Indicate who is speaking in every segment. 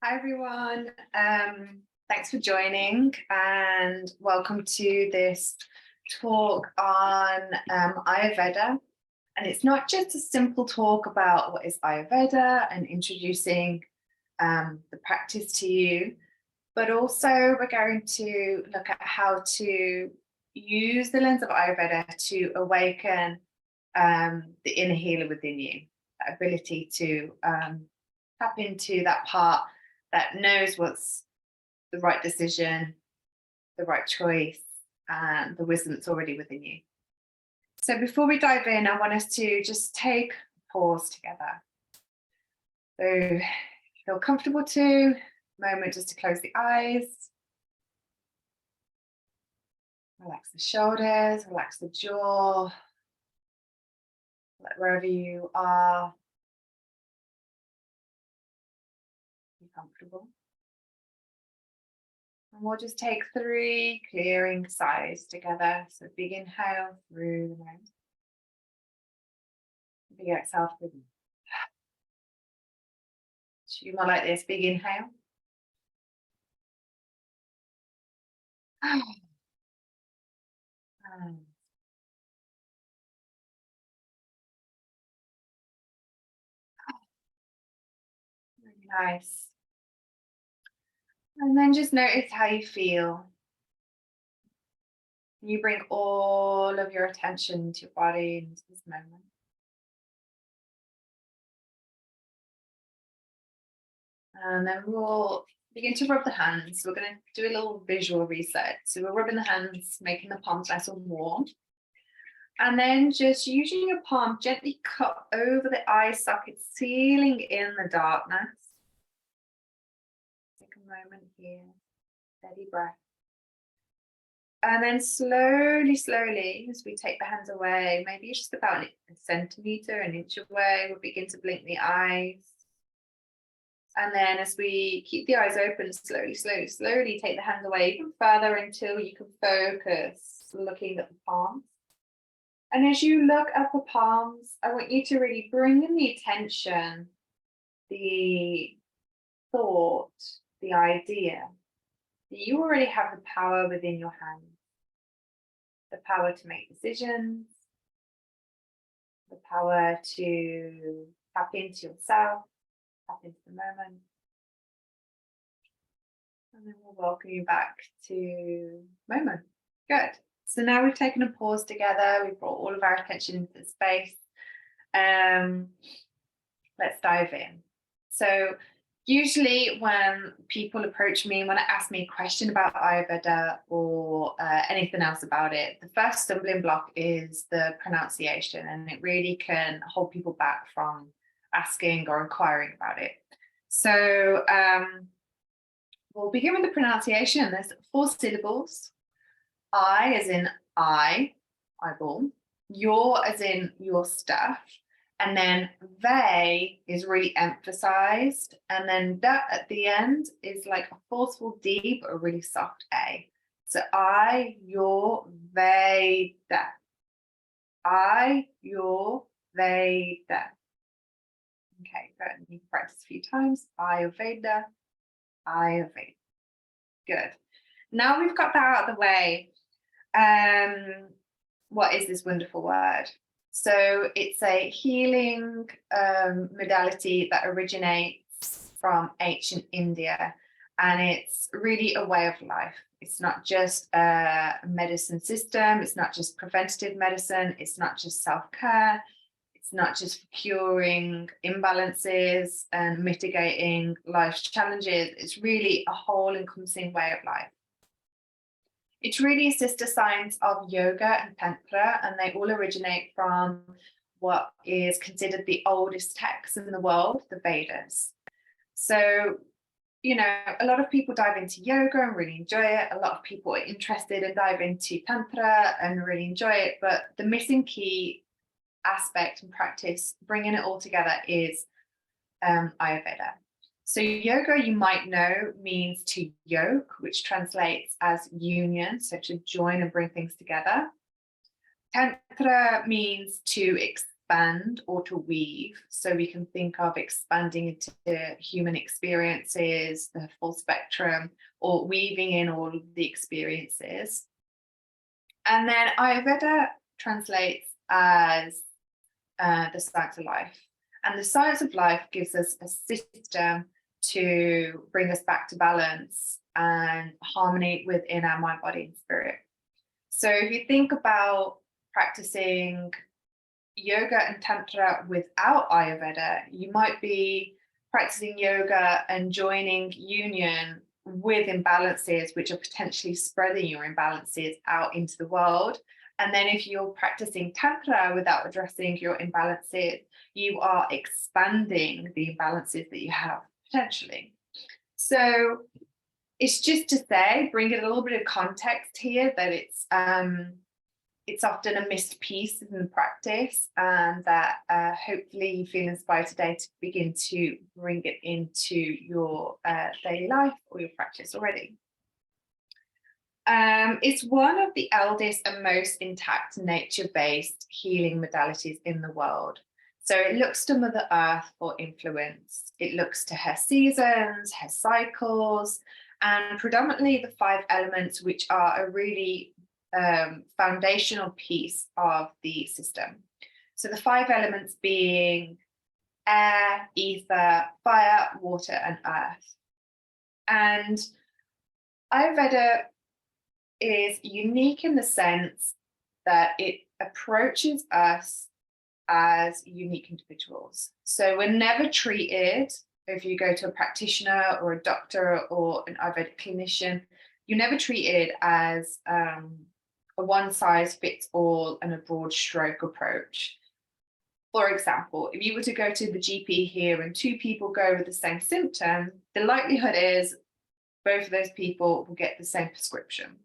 Speaker 1: Hi everyone, thanks for joining and welcome to this talk on Ayurveda. And it's not just a simple talk about what is Ayurveda and introducing the practice to you, but also we're going to look at how to use the lens of Ayurveda to awaken the inner healer within you, that ability to tap into that part that knows what's the right decision, the right choice, and the wisdom that's already within you. So before we dive in, I want us to just take a pause together. So feel comfortable to, moment just to close the eyes. Relax the shoulders, relax the jaw. Let wherever you are, be comfortable. And we'll just take 3 clearing sighs together. So big inhale through the nose. Big exhale through the mouth. Should be more like this. Big inhale. Really nice. And then just notice how you feel. You bring all of your attention to your body into this moment. And then we'll begin to rub the hands. We're going to do a little visual reset. So we're rubbing the hands, making the palms nice and warm. And then just using your palm, gently cup over the eye socket, sealing in the darkness. Take a moment here, steady breath. And then slowly, as we take the hands away, maybe just about a centimeter, an inch away, we'll begin to blink the eyes. And then as we keep the eyes open, slowly take the hands away even further until you can focus looking at the palms. And as you look at the palms, I want you to really bring in the attention, the thought, the idea that you already have the power within your hands, the power to make decisions, the power to tap into yourself, tap into the moment. And then we'll welcome you back to moment. Good. So now we've taken a pause together. We've brought all of our attention into the space. Let's dive in. So usually when people approach me, when they ask me a question about Ayurveda or anything else about it, the first stumbling block is the pronunciation, and it really can hold people back from asking or inquiring about it. So we'll begin with the pronunciation. There's 4 syllables. I as in eyeball, your as in your stuff, and then they is really emphasized, and then that at the end is like a forceful D but a really soft A. So I, your, they, that. I, your, they, that. Okay, good. You can practice a few times. Ayurveda, Ayurveda. Good. Now we've got that out of the way. What is this wonderful word? So it's a healing modality that originates from ancient India, and it's really a way of life. It's not just a medicine system. It's not just preventative medicine. It's not just self-care. It's not just for curing imbalances and mitigating life's challenges. It's really a whole encompassing way of life. It's really a sister science of yoga and tantra, and they all originate from what is considered the oldest text in the world, the Vedas. So, you know, a lot of people dive into yoga and really enjoy it. A lot of people are interested and dive into tantra and really enjoy it. But the missing key aspect and practice, bringing it all together, is Ayurveda. So yoga, you might know, means to yoke, which translates as union, so to join and bring things together. Tantra means to expand or to weave. So we can think of expanding into human experiences, the full spectrum, or weaving in all of the experiences. And then Ayurveda translates as the science of life. And the science of life gives us a system to bring us back to balance and harmony within our mind, body, and spirit. So if you think about practicing yoga and tantra without Ayurveda, you might be practicing yoga and joining union with imbalances, which are potentially spreading your imbalances out into the world. And then if you're practicing tantra without addressing your imbalances, you are expanding the imbalances that you have potentially. So it's just to say, bring it a little bit of context here, that it's often a missed piece in the practice, and that hopefully you feel inspired today to begin to bring it into your daily life or your practice already. It's one of the eldest and most intact nature-based healing modalities in the world. So it looks to Mother Earth for influence. It looks to her seasons, her cycles, and predominantly the 5 elements, which are a really foundational piece of the system. So the 5 elements being air, ether, fire, water, and earth. And Ayurveda is unique in the sense that it approaches us as unique individuals. So we're never treated, if you go to a practitioner or a doctor or an Ayurvedic clinician, you're never treated as a one size fits all and a broad stroke approach. For example, if you were to go to the GP here and 2 people go with the same symptom, the likelihood is both of those people will get the same prescription.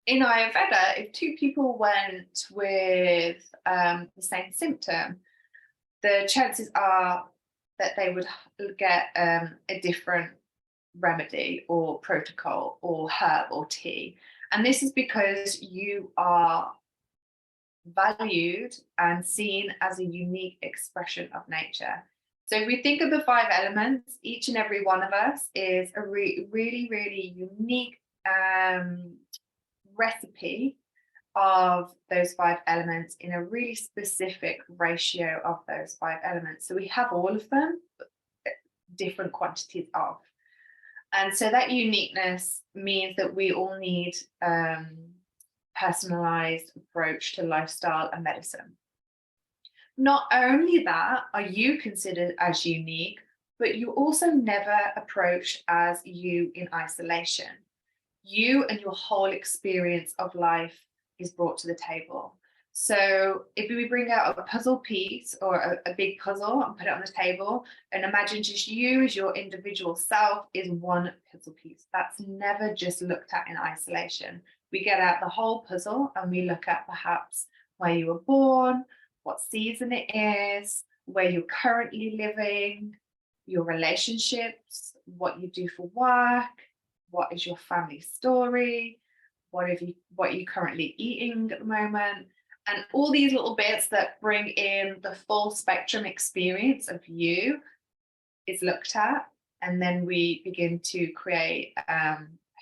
Speaker 1: In Ayurveda, if 2 people went with the same symptom, the chances are that they would get a different remedy or protocol or herb or tea. And this is because you are valued and seen as a unique expression of nature. So if we think of the 5 elements, each and every one of us is a really, really unique recipe of those 5 elements in a really specific ratio of those 5 elements. So we have all of them, but different quantities of. And so that uniqueness means that we all need personalized approach to lifestyle and medicine. Not only that are you considered as unique, but you also never approached as you in isolation. You and your whole experience of life is brought to the table. So if we bring out a puzzle piece or a big puzzle and put it on the table, and imagine just you as your individual self is one puzzle piece. That's never just looked at in isolation. We get out the whole puzzle and we look at perhaps where you were born, what season it is, where you're currently living, your relationships, what you do for work, what is your family story, what are you currently eating at the moment, and all these little bits that bring in the full spectrum experience of you is looked at, and then we begin to create a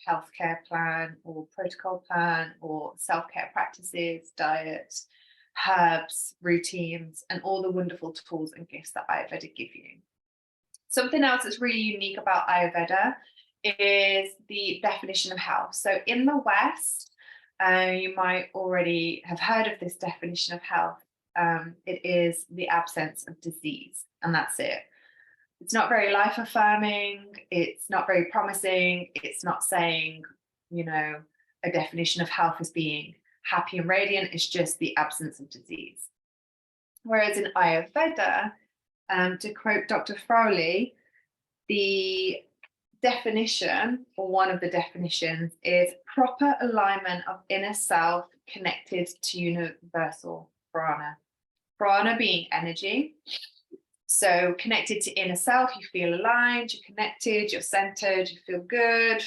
Speaker 1: healthcare plan or protocol plan or self-care practices, diet, herbs, routines, and all the wonderful tools and gifts that Ayurveda give you. Something else that's really unique about Ayurveda is the definition of health. So in the West, you might already have heard of this definition of health. It is the absence of disease, and that's it. It's not very life affirming. It's not very promising. It's not saying, a definition of health as being happy and radiant. It's just the absence of disease. Whereas in Ayurveda, to quote Dr. Frowley, the definition, or one of the definitions, is proper alignment of inner self connected to universal prana. Prana being energy. So connected to inner self, you feel aligned, you're connected, you're centered, you feel good.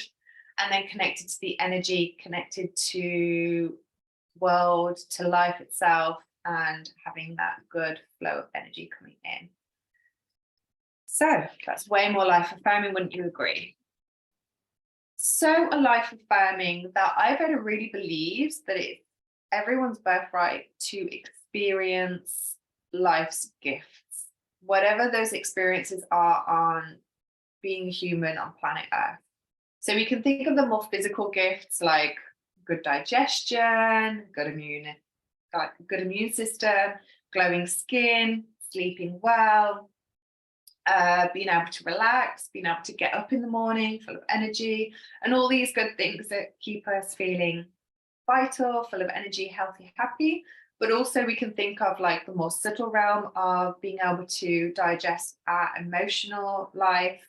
Speaker 1: And then connected to the energy, connected to world, to life itself, and having that good flow of energy coming in. So that's way more life affirming, wouldn't you agree? So a life affirming that Ayurveda really believes that it's everyone's birthright to experience life's gifts, whatever those experiences are on being human on planet Earth. So we can think of the more physical gifts like good digestion, good immune system, glowing skin, sleeping well, being able to relax, being able to get up in the morning full of energy, and all these good things that keep us feeling vital, full of energy, healthy, happy. But also we can think of like the more subtle realm of being able to digest our emotional life,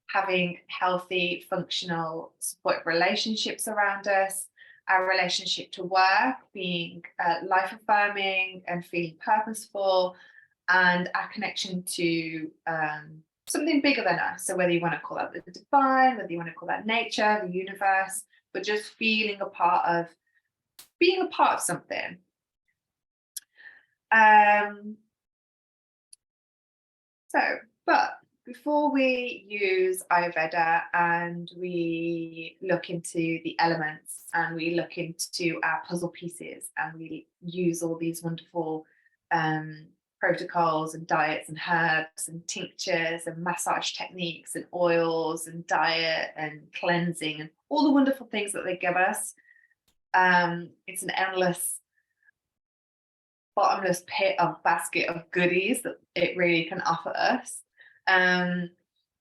Speaker 1: having healthy, functional, supportive relationships around us, our relationship to work being life affirming and feeling purposeful, and our connection to something bigger than us. So whether you want to call that the divine, whether you want to call that nature, the universe, but just feeling being a part of something. But before we use Ayurveda and we look into the elements and we look into our puzzle pieces and we use all these wonderful protocols and diets and herbs and tinctures and massage techniques and oils and diet and cleansing and all the wonderful things that they give us, it's an endless bottomless pit of basket of goodies that it really can offer us.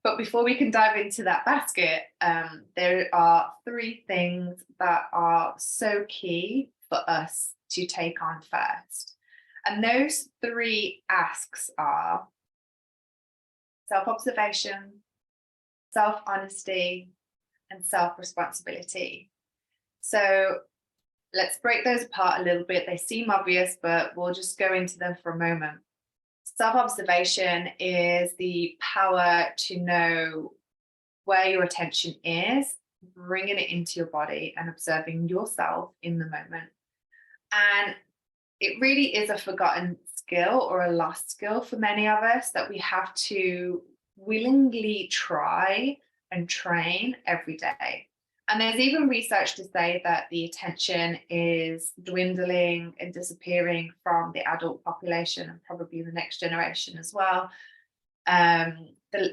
Speaker 1: But before we can dive into that basket, there are 3 things that are so key for us to take on first. And those 3 asks are self-observation, self-honesty, and self-responsibility. So let's break those apart a little bit. They seem obvious, but we'll just go into them for a moment. Self-observation is the power to know where your attention is, bringing it into your body and observing yourself in the moment. And it really is a forgotten skill or a lost skill for many of us that we have to willingly try and train every day. And there's even research to say that the attention is dwindling and disappearing from the adult population and probably the next generation as well.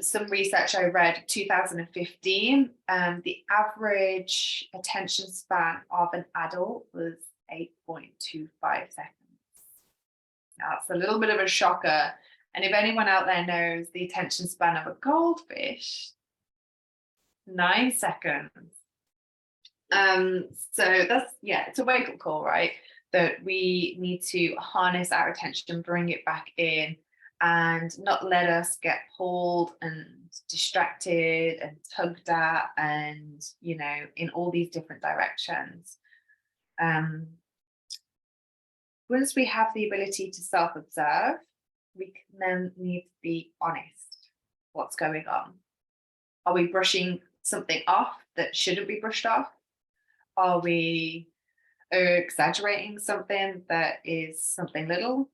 Speaker 1: Some research I read, 2015, the average attention span of an adult was 8.25 seconds. Now, that's a little bit of a shocker. And if anyone out there knows the attention span of a goldfish, 9 seconds. So that's, it's a wake-up call, right? That we need to harness our attention, bring it back in, and not let us get pulled and distracted and tugged at and, in all these different directions. Once we have the ability to self-observe, we can then need to be honest. What's going on? Are we brushing something off that shouldn't be brushed off? Are we exaggerating something that is something little?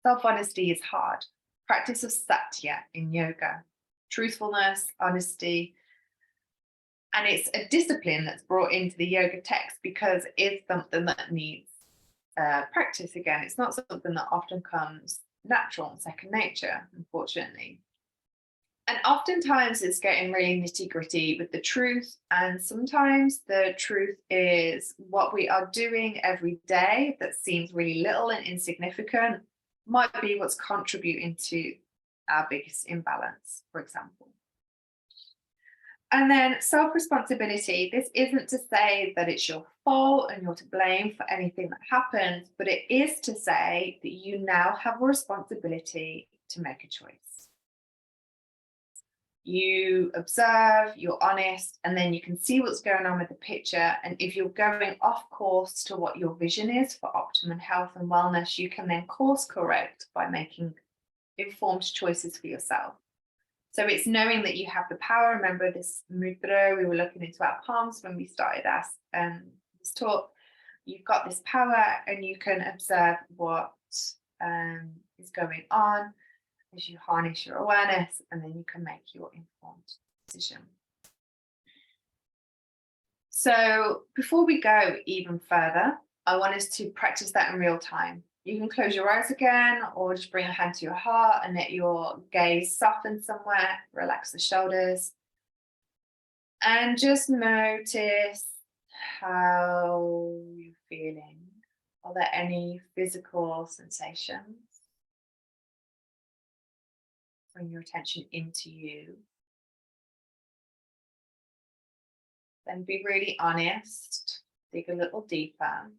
Speaker 1: Self-honesty is hard. Practice of satya in yoga, truthfulness, honesty. And it's a discipline that's brought into the yoga text because it's something that needs practice again. It's not something that often comes natural and second nature, unfortunately. And oftentimes it's getting really nitty gritty with the truth. And sometimes the truth is what we are doing every day that seems really little and insignificant might be what's contributing to our biggest imbalance, for example. And then self-responsibility. This isn't to say that it's your fault and you're to blame for anything that happens, but it is to say that you now have a responsibility to make a choice. You observe, you're honest, and then you can see what's going on with the picture. And if you're going off course to what your vision is for optimum health and wellness, you can then course correct by making informed choices for yourself. So it's knowing that you have the power. Remember this mudra, we were looking into our palms when we started this talk. you've got this power and you can observe what is going on as you harness your awareness, and then you can make your informed decision. So before we go even further, I want us to practice that in real time. You can close your eyes again, or just bring a hand to your heart and let your gaze soften somewhere, relax the shoulders. And just notice how you're feeling. Are there any physical sensations? Bring your attention into you. Then be really honest. Dig a little deeper.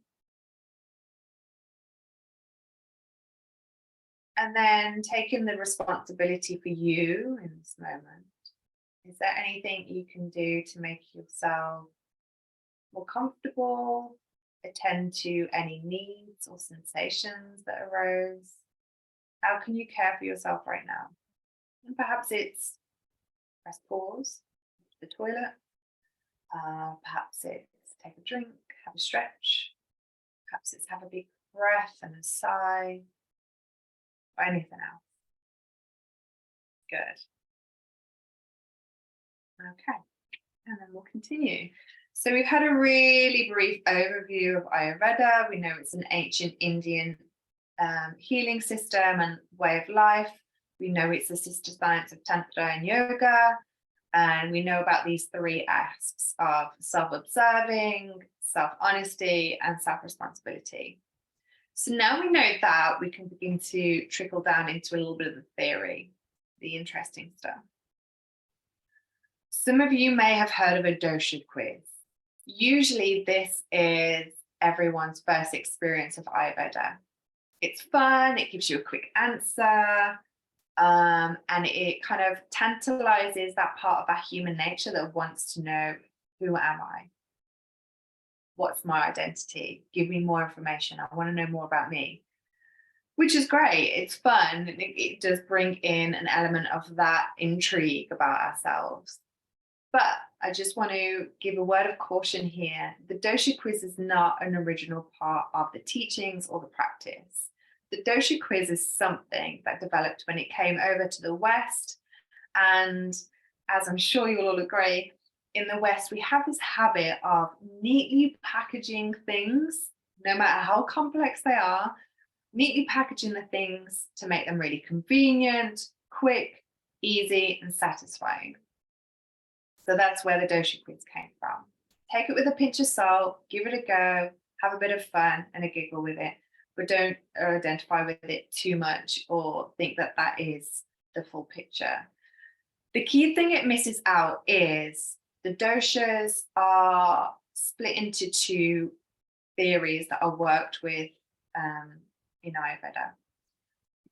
Speaker 1: And then taking the responsibility for you in this moment. Is there anything you can do to make yourself more comfortable? Attend to any needs or sensations that arose? How can you care for yourself right now? And perhaps it's press pause, the toilet. Perhaps it's take a drink, have a stretch. Perhaps it's have a big breath and a sigh, or anything else. Good. Okay, and then we'll continue. So we've had a really brief overview of Ayurveda. We know it's an ancient Indian healing system and way of life. We know it's a sister science of Tantra and Yoga. And we know about these three asks of self-observing, self-honesty, and self-responsibility. So now we know that, we can begin to trickle down into a little bit of the theory, the interesting stuff. Some of you may have heard of a dosha quiz. Usually this is everyone's first experience of Ayurveda. It's fun, it gives you a quick answer, and it kind of tantalizes that part of our human nature that wants to know, who am I? What's my identity? Give me more information. I want to know more about me. Which is great. It's fun. It does bring in an element of that intrigue about ourselves. But I just want to give a word of caution here. The dosha quiz is not an original part of the teachings or the practice. The dosha quiz is something that developed when it came over to the West. And as I'm sure you'll all agree, in the West, we have this habit of neatly packaging things, no matter how complex they are, neatly packaging the things to make them really convenient, quick, easy, and satisfying. So that's where the dosha quiz came from. Take it with a pinch of salt, give it a go, have a bit of fun and a giggle with it, but don't identify with it too much or think that that is the full picture. The key thing it misses out is the doshas are split into two theories that are worked with in Ayurveda.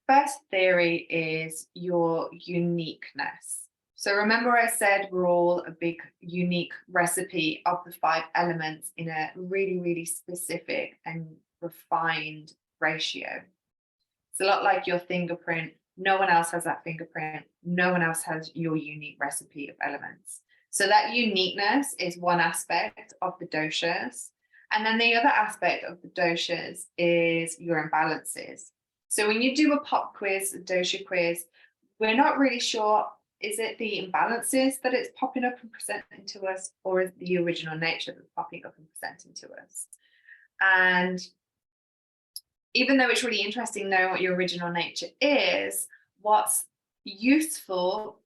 Speaker 1: First theory is your uniqueness. So remember I said we're all a big unique recipe of the 5 elements in a really, really specific and refined ratio. It's a lot like your fingerprint. No one else has that fingerprint. No one else has your unique recipe of elements. So that uniqueness is one aspect of the doshas. And then the other aspect of the doshas is your imbalances. So when you do a pop quiz, a dosha quiz, we're not really sure, is it the imbalances that it's popping up and presenting to us, or is it the original nature that's popping up and presenting to us? And even though it's really interesting knowing what your original nature is, what's useful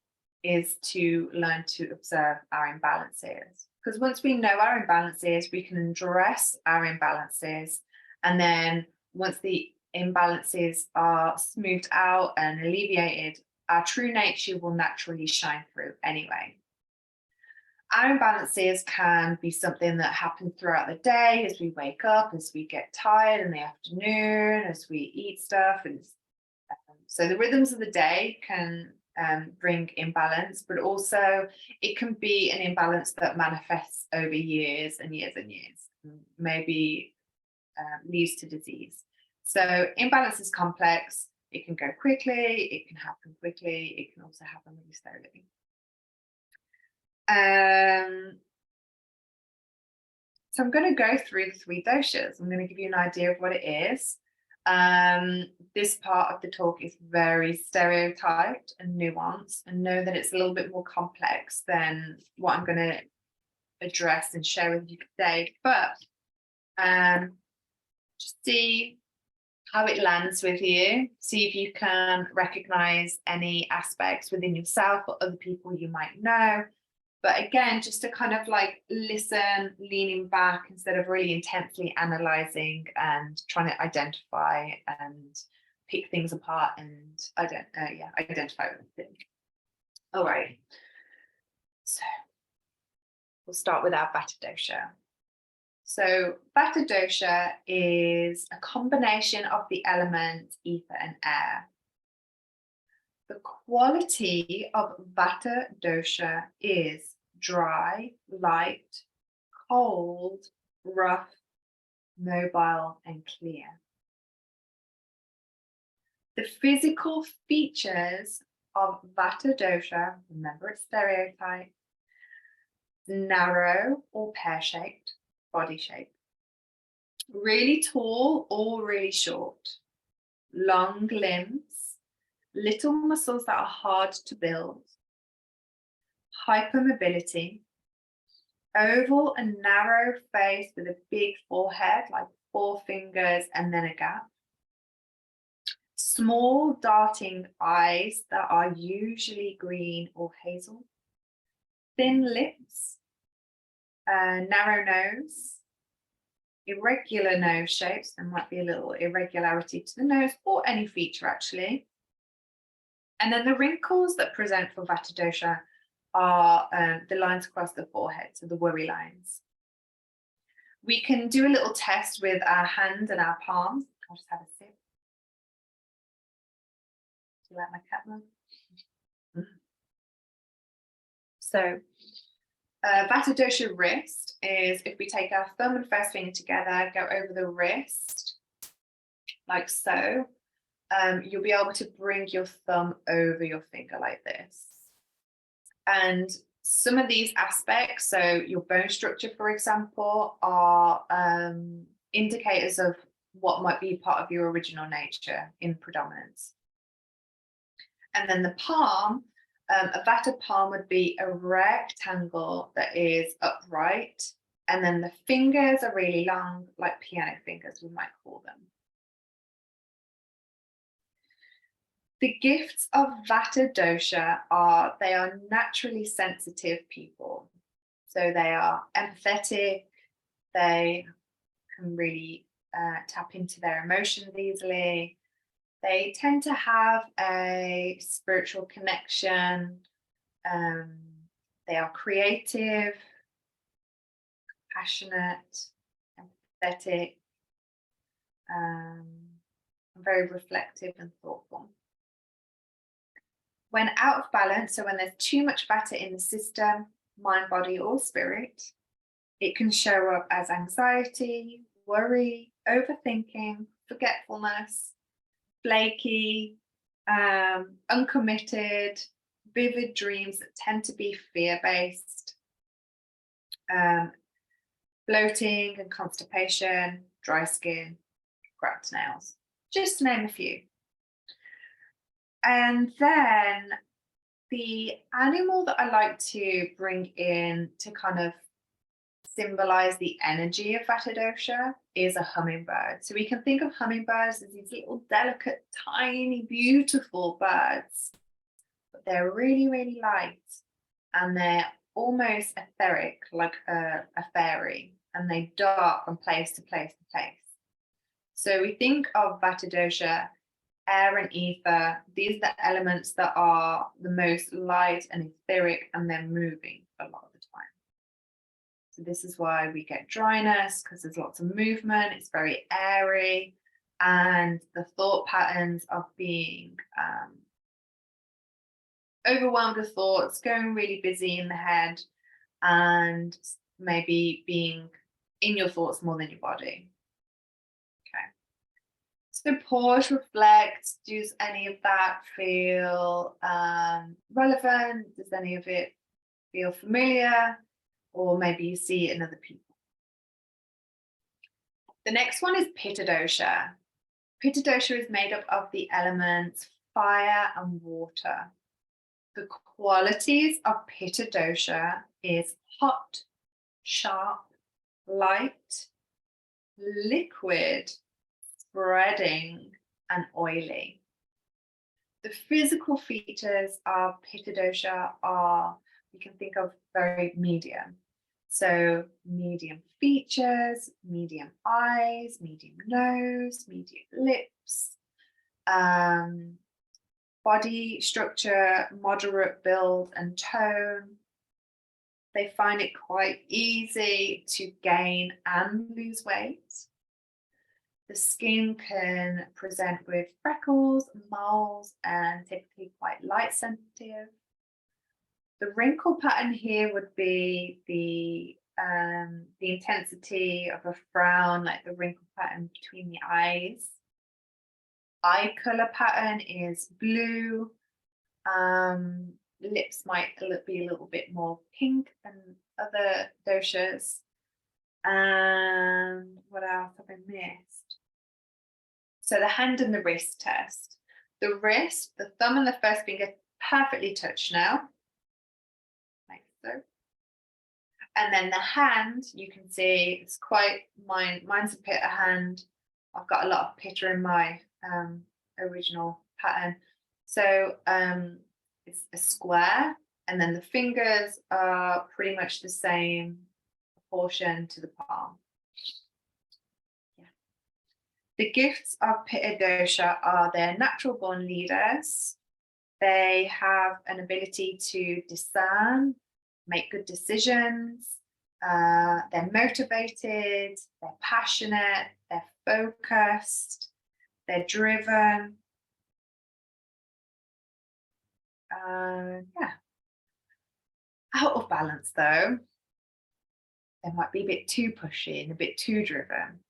Speaker 1: is to learn to observe our imbalances. Because once we know our imbalances, we can address our imbalances. And then once the imbalances are smoothed out and alleviated, our true nature will naturally shine through anyway. Our imbalances can be something that happens throughout the day as we wake up, as we get tired in the afternoon, as we eat stuff. And so the rhythms of the day can bring imbalance, but also it can be an imbalance that manifests over years and years and years, maybe leads to disease. So imbalance is complex. It can go quickly, it can happen quickly, it can also happen really slowly. So I'm going to go through the three doshas. I'm going to give you an idea of what it is. This part of the talk is very stereotyped and nuanced, and know that it's a little bit more complex than what I'm going to address and share with you today. But just see how it lands with you. See if you can recognize any aspects within yourself or other people you might know. But again, just to kind of like listen, leaning back instead of really intensely analyzing and trying to identify and pick things apart and identify with things. All right. So we'll start with our Vata dosha. So Vata dosha is a combination of the elements ether and air. The quality of Vata dosha is dry, light, cold, rough, mobile, and clear. The physical features of Vata dosha, remember it's stereotype, narrow or pear-shaped body shape, really tall or really short, long limbs, little muscles that are hard to build, hypermobility, oval and narrow face with a big forehead, like 4 fingers and then a gap, small darting eyes that are usually green or hazel, thin lips, narrow nose, irregular nose shapes. There might be a little irregularity to the nose or any feature actually. And then the wrinkles that present for Vata dosha are the lines across the forehead, so the worry lines. We can do a little test with our hands and our palms. I'll just have a sip. Do you like my cat mug? So Vata dosha wrist is if we take our thumb and first finger together, go over the wrist, like so. You'll be able to bring your thumb over your finger like this. And some of these aspects, so your bone structure, for example, are indicators of what might be part of your original nature in predominance. And then the palm, a Vata palm would be a rectangle that is upright. And then the fingers are really long, like piano fingers, we might call them. The gifts of Vata dosha are, they are naturally sensitive people. So they are empathetic, they can really tap into their emotions easily. They tend to have a spiritual connection. They are creative, passionate, empathetic, very reflective and thoughtful. When out of balance, so when there's too much Vata in the system, mind, body, or spirit, it can show up as anxiety, worry, overthinking, forgetfulness, flaky, uncommitted, vivid dreams that tend to be fear-based, bloating and constipation, dry skin, cracked nails, just to name a few. And then the animal that I like to bring in to kind of symbolize the energy of Vata dosha is a hummingbird. So we can think of hummingbirds as these little delicate, tiny, beautiful birds, but they're really, really light and they're almost etheric, like a fairy, and they dart from place to place to place. So we think of Vata dosha, air and ether, these are the elements that are the most light and etheric, and they're moving a lot of the time. So this is why we get dryness, because there's lots of movement, it's very airy, and the thought patterns of being overwhelmed with thoughts, going really busy in the head, and maybe being in your thoughts more than your body. So pause, reflect. Does any of that feel relevant? Does any of it feel familiar? Or maybe you see it in other people. The next one is Pitta dosha. Pitta dosha is made up of the elements fire and water. The qualities of Pitta dosha is hot, sharp, light, liquid, spreading, and oily. The physical features of Pitta dosha are, we can think of very medium. So medium features, medium eyes, medium nose, medium lips, body structure, moderate build and tone. They find it quite easy to gain and lose weight. The skin can present with freckles, moles, and typically quite light sensitive. The wrinkle pattern here would be the intensity of a frown, like the wrinkle pattern between the eyes. Eye color pattern is blue. Lips might be a little bit more pink than other doshas. And what else have I missed? So the hand and the wrist test. The wrist, the thumb and the first finger perfectly touch now, like so. And then the hand, you can see it's quite, mine's a Pitta hand. I've got a lot of Pitta in my original pattern. So it's a square, and then the fingers are pretty much the same proportion to the palm. Yeah. The gifts of Pitta dosha are their natural born leaders. They have an ability to discern, make good decisions. They're motivated, they're passionate, they're focused, they're driven. Yeah. Out of balance though, they might be a bit too pushy and a bit too driven.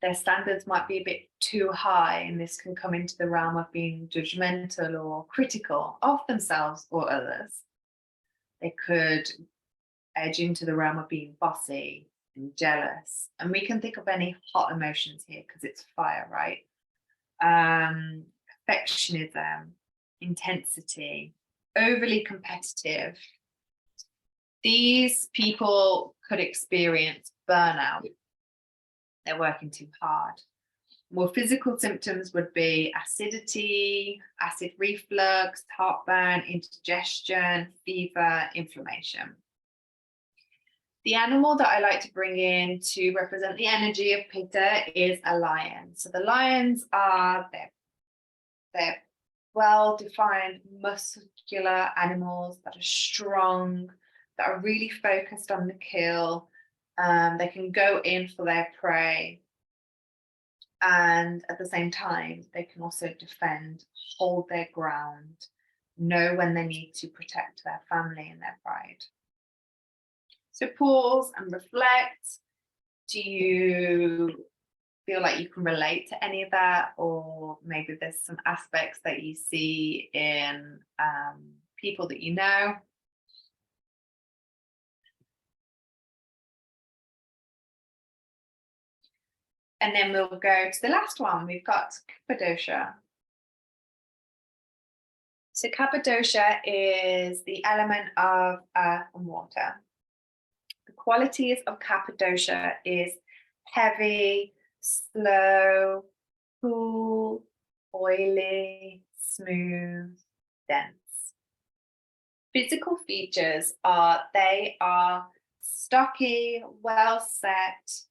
Speaker 1: Their standards might be a bit too high, and this can come into the realm of being judgmental or critical of themselves or others. They could edge into the realm of being bossy and jealous. And we can think of any hot emotions here because it's fire, right? Perfectionism, intensity, overly competitive. These people could experience burnout. They're working too hard. More physical symptoms would be acidity, acid reflux, heartburn, indigestion, fever, inflammation. The animal that I like to bring in to represent the energy of Pitta is a lion. So the lions are they're well-defined, muscular animals that are strong, that are really focused on the kill. They can go in for their prey. And at the same time, they can also defend, hold their ground, know when they need to protect their family and their pride. So pause and reflect. Do you feel like you can relate to any of that? Or maybe there's some aspects that you see in people that you know? And then we'll go to the last one. We've got Kapha. So Kapha is the element of earth and water. The qualities of Kapha is heavy, slow, cool, oily, smooth, dense. Physical features are they are stocky, well set,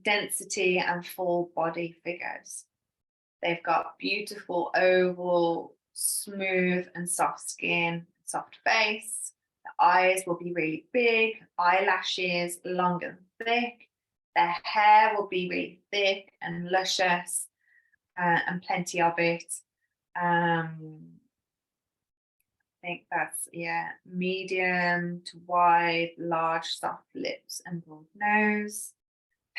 Speaker 1: density and full body figures. They've got beautiful oval, smooth and soft skin, soft face. The eyes will be really big, eyelashes long and thick. Their hair will be really thick and luscious, and plenty of it. I think that's, medium to wide, large, soft lips and broad nose.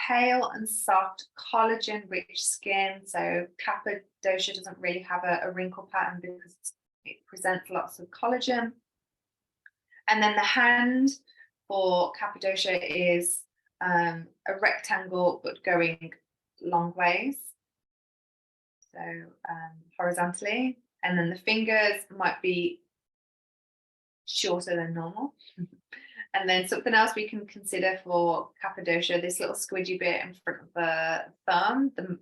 Speaker 1: Pale and soft, collagen-rich skin. So Kapha doesn't really have a wrinkle pattern because it presents lots of collagen. And then the hand for Kapha is a rectangle but going long ways, so horizontally, and then the fingers might be shorter than normal. And then something else we can consider for Cappadocia, this little squidgy bit in front of the thumb, the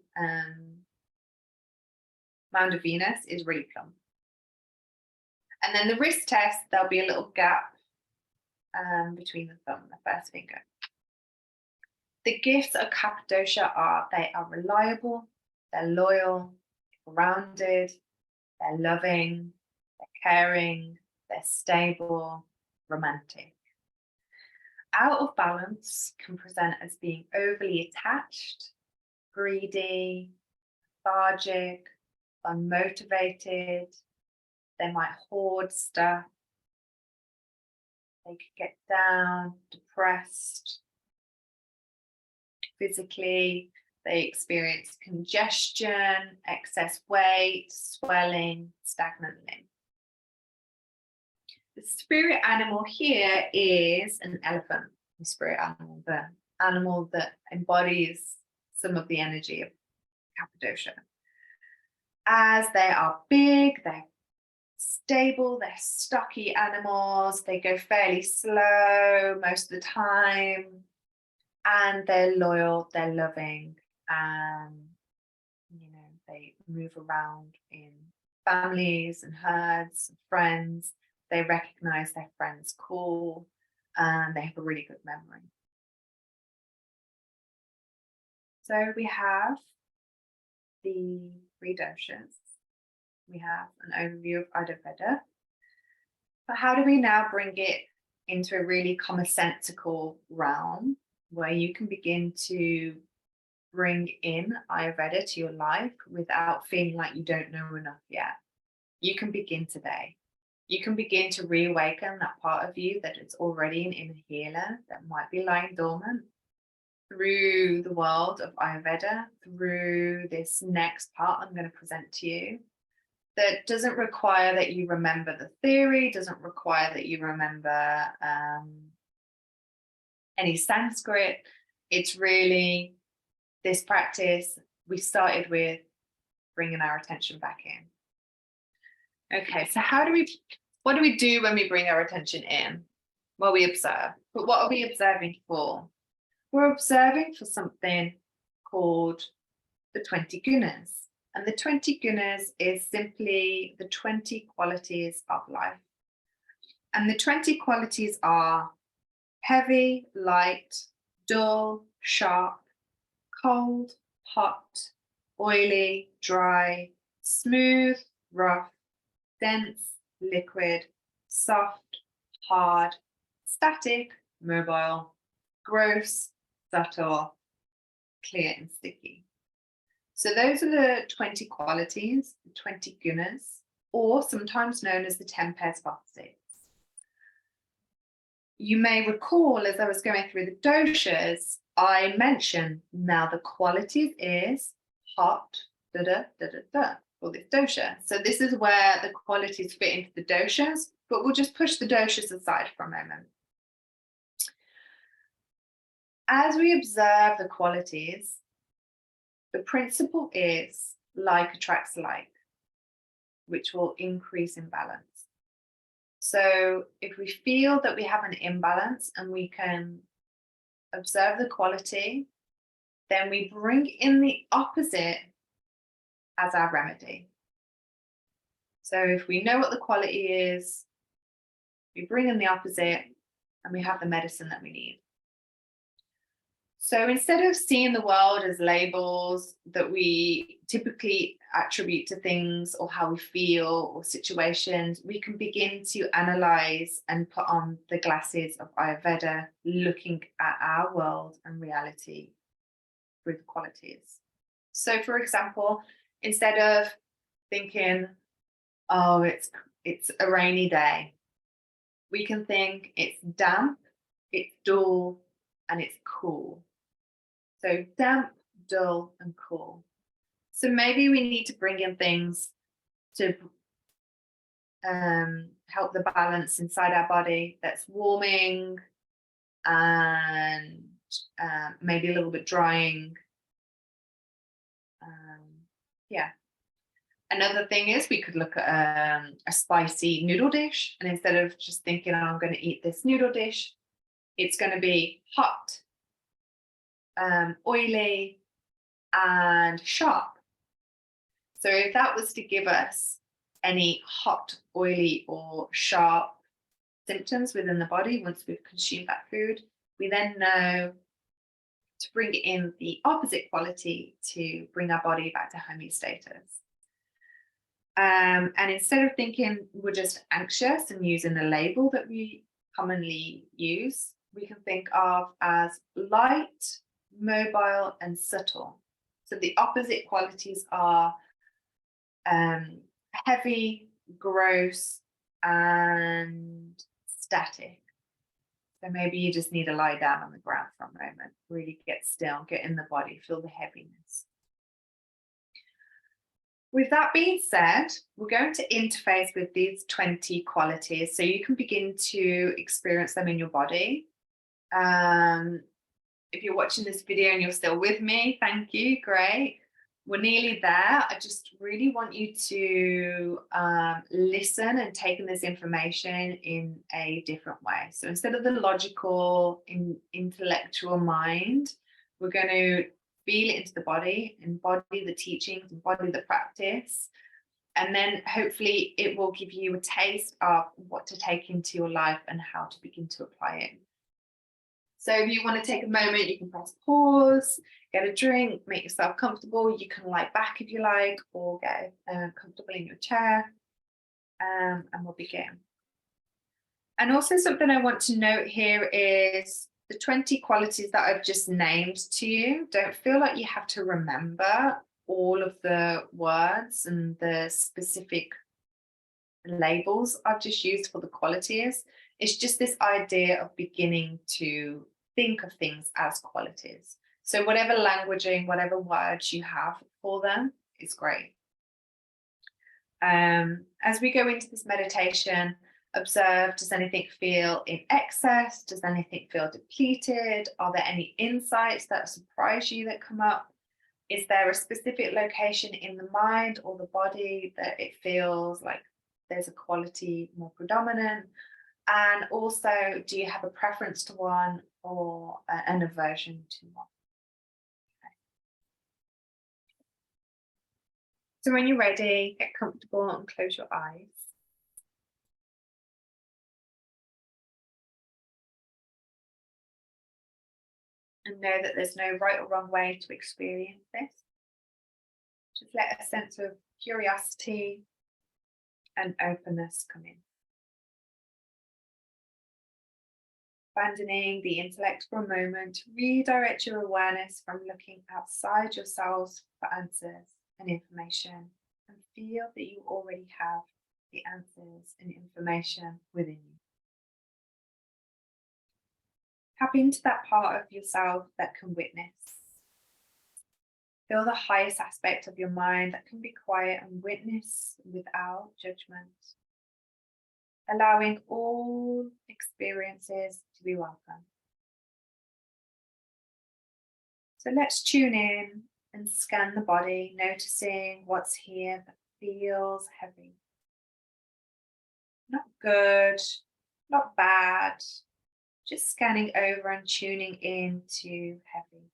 Speaker 1: mound of Venus, is really plump. And then the wrist test, there'll be a little gap between the thumb and the first finger. The gifts of Cappadocia are, they are reliable, they're loyal, grounded, they're loving, they're caring, they're stable, romantic. Out of balance can present as being overly attached, greedy, lethargic, unmotivated. They might hoard stuff. They could get down, depressed. Physically, they experience congestion, excess weight, swelling, stagnant limbs. The spirit animal here is an elephant, the spirit animal, the animal that embodies some of the energy of Cappadocia. As they are big, they're stable, they're stocky animals, they go fairly slow most of the time, and they're loyal, they're loving, and they move around in families and herds and friends. They recognize their friends' call, and they have a really good memory. So we have the three doshas. We have an overview of Ayurveda. But how do we now bring it into a really commonsensical realm where you can begin to bring in Ayurveda to your life without feeling like you don't know enough yet? You can begin today. You can begin to reawaken that part of you that is already an inner healer that might be lying dormant through the world of Ayurveda, through this next part I'm going to present to you. That doesn't require that you remember the theory, doesn't require that you remember any Sanskrit. It's really this practice we started with bringing our attention back in. Okay, so what do we do when we bring our attention in? Well, we observe. But what are we observing for? We're observing for something called the 20 gunas. And the 20 gunas is simply the 20 qualities of life. And the 20 qualities are heavy, light, dull, sharp, cold, hot, oily, dry, smooth, rough, dense, liquid, soft, hard, static, mobile, gross, subtle, clear, and sticky. So those are the 20 qualities, the 20 gunas, or sometimes known as the 10 pairs of opposites. You may recall as I was going through the doshas, I mentioned now the qualities is hot, for this dosha. So this is where the qualities fit into the doshas, but we'll just push the doshas aside for a moment. As we observe the qualities, the principle is like attracts like, which will increase in balance. So if we feel that we have an imbalance and we can observe the quality, then we bring in the opposite as our remedy. So if we know what the quality is, we bring in the opposite and we have the medicine that we need. So instead of seeing the world as labels that we typically attribute to things or how we feel or situations, we can begin to analyze and put on the glasses of Ayurveda, looking at our world and reality through the qualities. So for example, instead of thinking, oh, it's a rainy day, we can think it's damp, it's dull, and it's cool. So damp, dull, and cool. So maybe we need to bring in things to help the balance inside our body that's warming and maybe a little bit drying. Yeah. Another thing is we could look at a spicy noodle dish, and instead of just thinking, oh, I'm going to eat this noodle dish, it's going to be hot, oily, and sharp. So if that was to give us any hot, oily, or sharp symptoms within the body once we've consumed that food, we then know to bring in the opposite quality to bring our body back to homeostasis. And instead of thinking we're just anxious and using the label that we commonly use, we can think of as light, mobile, and subtle. So the opposite qualities are heavy, gross, and static. So maybe you just need to lie down on the ground for a moment, really get still, get in the body, feel the heaviness. With that being said, we're going to interface with these 20 qualities so you can begin to experience them in your body. If you're watching this video and you're still with me, thank you, great. We're nearly there. I just really want you to listen and take in this information in a different way. So instead of the logical, intellectual mind, we're going to feel it into the body, embody the teachings, embody the practice, and then hopefully it will give you a taste of what to take into your life and how to begin to apply it. So if you want to take a moment, you can press pause, get a drink, make yourself comfortable. You can lie back if you like, or get comfortable in your chair, and we'll begin. And also something I want to note here is the 20 qualities that I've just named to you. Don't feel like you have to remember all of the words and the specific labels I've just used for the qualities. It's just this idea of beginning to think of things as qualities. So whatever languaging, whatever words you have for them is great. As we go into this meditation, observe, does anything feel in excess? Does anything feel depleted? Are there any insights that surprise you that come up? Is there a specific location in the mind or the body that it feels like there's a quality more predominant? And also, do you have a preference to one or an aversion to one? Okay. So when you're ready, get comfortable and close your eyes. And know that there's no right or wrong way to experience this. Just let a sense of curiosity and openness come in. Abandoning the intellect for a moment, redirect your awareness from looking outside yourselves for answers and information, and feel that you already have the answers and information within you. Tap into that part of yourself that can witness. Feel the highest aspect of your mind that can be quiet and witness without judgment, allowing all experiences to be welcome. So let's tune in and scan the body, noticing what's here that feels heavy. Not good, not bad, just scanning over and tuning into heavy.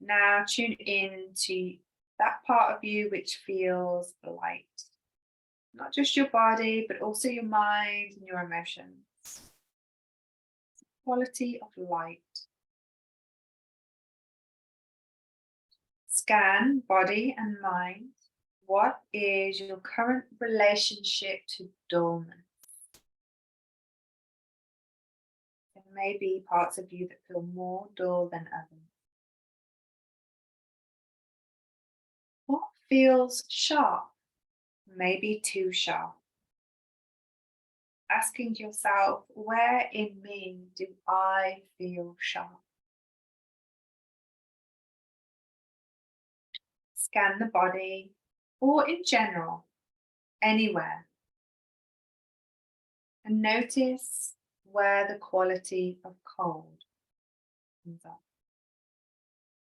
Speaker 1: Now tune in to that part of you which feels light. Not just your body, but also your mind and your emotions. Quality of light. Scan body and mind. What is your current relationship to dullness? There may be parts of you that feel more dull than others. What feels sharp? Maybe too sharp. Asking yourself, where in me do I feel sharp? Scan the body, or in general, anywhere. And notice where the quality of cold comes up.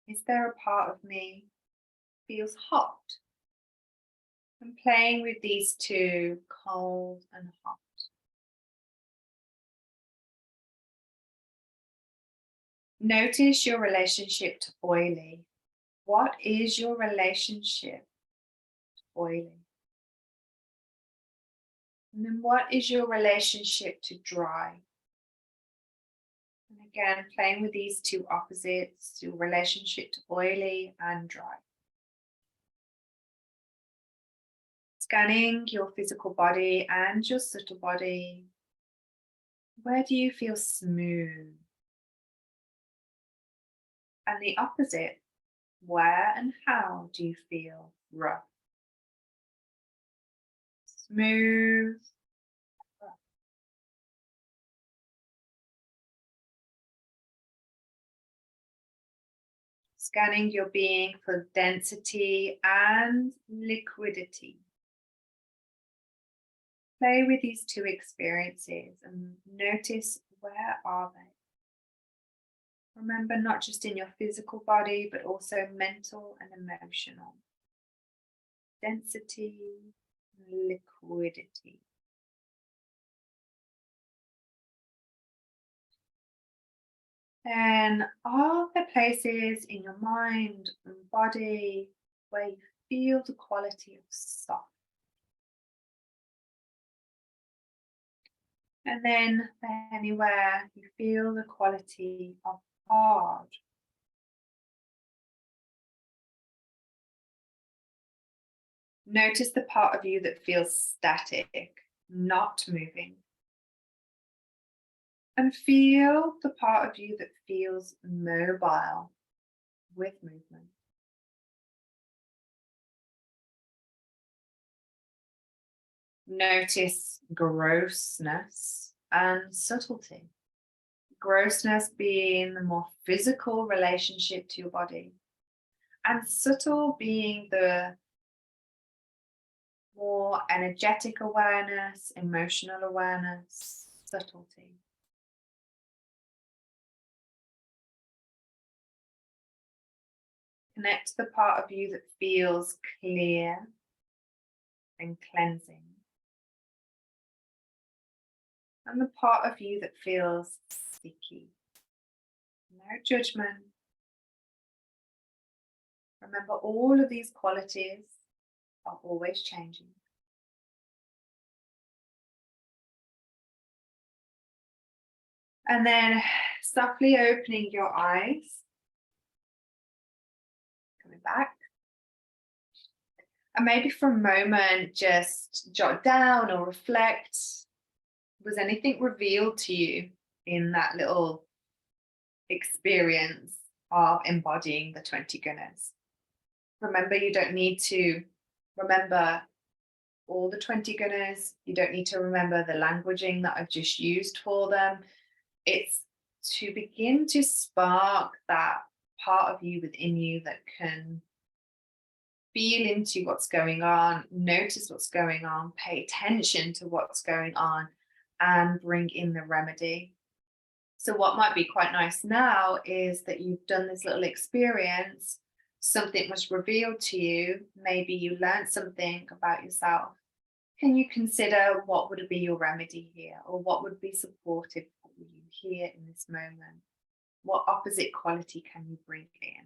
Speaker 1: Is there a part of me that feels hot? And playing with these two, cold and hot. Notice your relationship to oily. What is your relationship to oily? And then what is your relationship to dry? And again, playing with these two opposites, your relationship to oily and dry. Scanning your physical body and your subtle body. Where do you feel smooth? And the opposite, where and how do you feel rough? Smooth, rough. Scanning your being for density and liquidity. Play with these two experiences and notice, where are they? Remember, not just in your physical body, but also mental and emotional. Density, liquidity. And are there places in your mind and body where you feel the quality of soft? And then anywhere you feel the quality of hard. Notice the part of you that feels static, not moving. And feel the part of you that feels mobile, with movement. Notice grossness and subtlety. Grossness being the more physical relationship to your body, and subtle being the more energetic awareness, emotional awareness, subtlety. Connect to the part of you that feels clear and cleansing, and the part of you that feels sticky. No judgment. Remember, all of these qualities are always changing. And then softly opening your eyes, coming back. And maybe for a moment, just jot down or reflect. Was anything revealed to you in that little experience of embodying the 20 gunas? Remember, you don't need to remember all the 20 gunas. You don't need to remember the languaging that I've just used for them. It's to begin to spark that part of you within you that can feel into what's going on, notice what's going on, pay attention to what's going on, and bring in the remedy. So what might be quite nice now is that you've done this little experience, something was revealed to you, maybe you learned something about yourself. Can you consider what would be your remedy here, or what would be supportive for you here in this moment? What opposite quality can you bring in?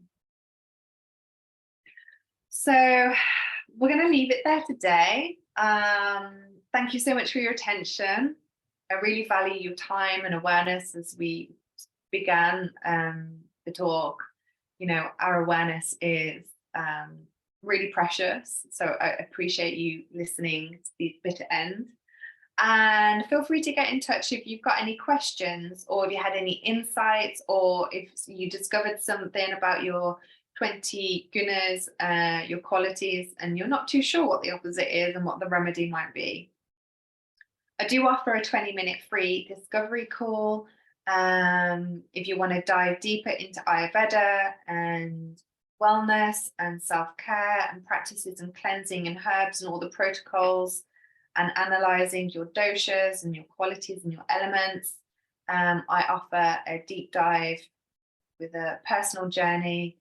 Speaker 1: So we're going to leave it there today. Thank you so much for your attention. I really value your time and awareness as we began the talk. You know, our awareness is really precious. So I appreciate you listening to the bitter end. And feel free to get in touch if you've got any questions, or if you had any insights, or if you discovered something about your 20 gunas, your qualities, and you're not too sure what the opposite is and what the remedy might be. I do offer a 20-minute free discovery call if you want to dive deeper into Ayurveda and wellness and self-care and practices and cleansing and herbs and all the protocols, and analyzing your doshas and your qualities and your elements. I offer a deep dive with a personal journey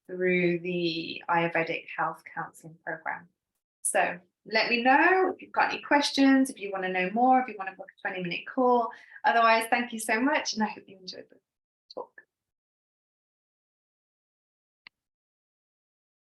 Speaker 1: through the Ayurvedic Health Counselling program. So let me know if you've got any questions, if you want to know more, if you want to book a 20-minute call. Otherwise, thank you so much, and I hope you enjoyed the talk.